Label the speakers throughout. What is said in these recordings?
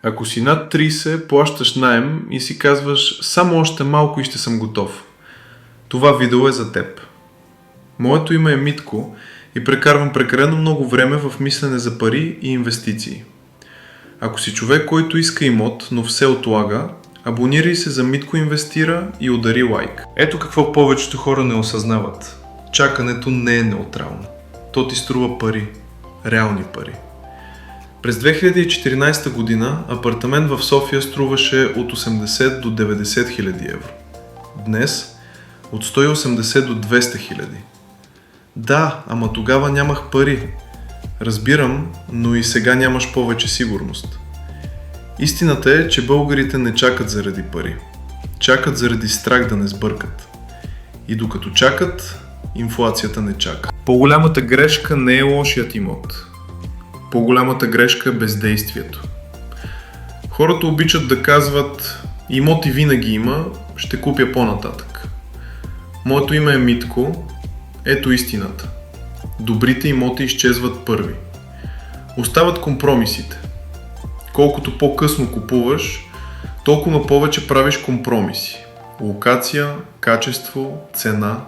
Speaker 1: Ако си над 30, плащаш наем и си казваш само още малко и ще съм готов. Това видео е за теб. Моето име е Митко и прекарвам прекалено много време в мислене за пари и инвестиции. Ако си човек, който иска имот, но все отлага, абонирай се за Митко Инвестира и удари лайк. Ето какво повечето хора не осъзнават. Чакането не е неутрално. То ти струва пари. Реални пари. През 2014 година апартамент в София струваше от 80 до 90 хиляди евро. Днес от 180 до 200 хиляди. Да, ама тогава нямах пари. Разбирам, но и сега нямаш повече сигурност. Истината е, че българите не чакат заради пари. Чакат заради страх да не сбъркат. И докато чакат, инфлацията не чака. По-голямата грешка не е лошият имот. По-голямата грешка е бездействието. Хората обичат да казват: имоти винаги има, ще купя по-нататък. Моето име е Митко, ето истината. Добрите имоти изчезват първи. Остават компромисите. Колкото по-късно купуваш, толкова повече правиш компромиси. Локация, качество, цена.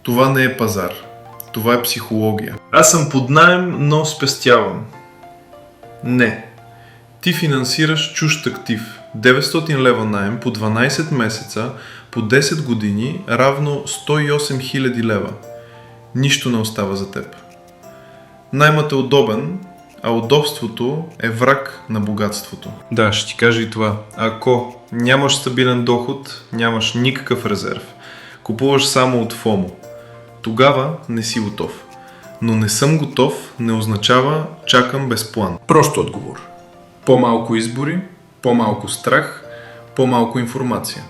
Speaker 1: Това не е пазар. Това е психология. Аз съм под наем, но спестявам. Не. Ти финансираш чужд актив. 900 лева наем по 12 месеца, по 10 години, равно 108 000 лева. Нищо не остава за теб. Наймът е удобен, а удобството е враг на богатството. Да, ще ти кажа и това. Ако нямаш стабилен доход, нямаш никакъв резерв, купуваш само от ФОМО, тогава не си готов. Но не съм готов не означава чакам без план. Прост отговор. По-малко избори, по-малко страх, по-малко информация.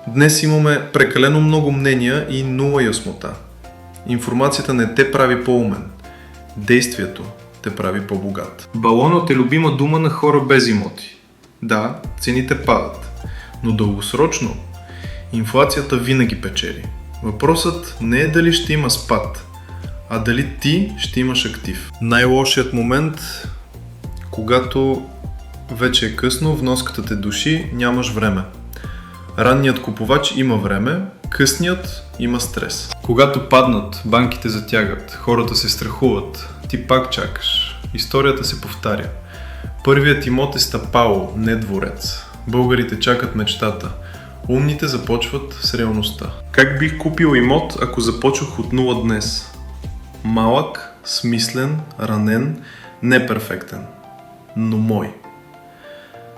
Speaker 1: Днес имаме прекалено много мнения и нула яснота. Информацията не те прави по-умен. Действието те прави по-богат. Балонът е любима дума на хора без имоти. Да, цените падат, но дългосрочно инфлацията винаги печели. Въпросът не е дали ще има спад, а дали ти ще имаш актив. Най-лошият момент, когато вече е късно, вноската те души, нямаш време. Ранният купувач има време, късният има стрес. Когато паднат, банките затягат, хората се страхуват, ти пак чакаш. Историята се повтаря. Първият имот е стъпало, не дворец. Българите чакат мечтата. Умните започват с реалността. Как бих купил имот, ако започвах от нула днес? Малък, смислен, ранен, неперфектен. Но мой.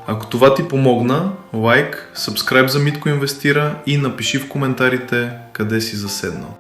Speaker 1: Ако това ти помогна, лайк, сабскрайб за Митко Инвестира и напиши в коментарите къде си заседнал.